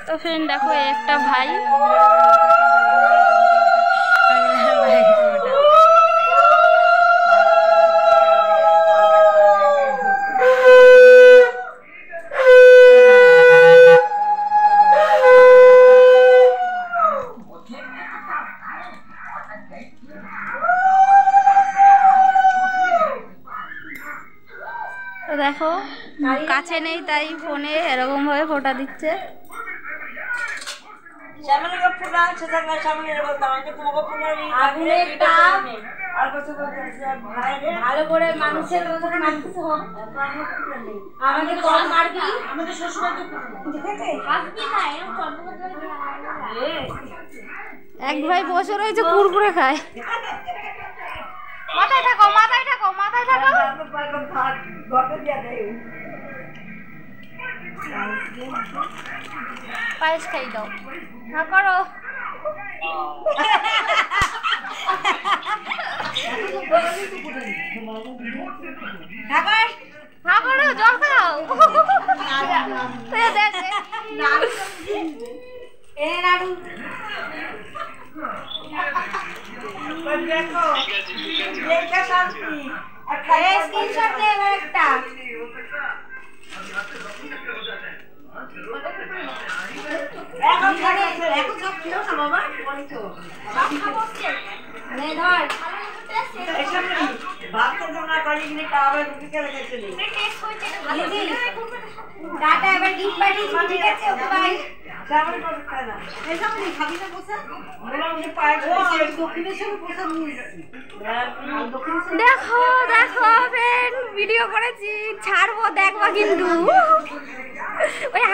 তো ফ্রেন্ড দেখো একটা ভাই তো দেখো কাছে নেই তাই ফোনে এরকম ভাবে ফোটা দিচ্ছে। ভালো করে মানুষের আমাকে কম মারবি আমাদের শ্বশুর এক ভাই বসে রয়েছে কুরকুরে খায়। মাথায় থাকো মাথায় থাকো মাথায় থাকো। পায়েস খাই দাও না করো। জল খাও। দেখো দেখো ভিডিও করেছি ছাড়বো দেখবা কিন্তু ওই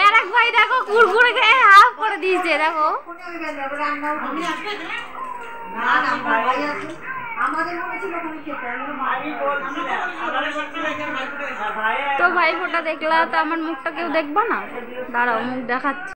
আর এক ভাই দেখো কুরকুরে খেয়ে হাফ করে দিয়েছে দেখো। তো ভাই ফোটা দেখলা তো আমার মুখটা কেউ দেখবা না, দাঁড়াও মুখ দেখাচ্ছি।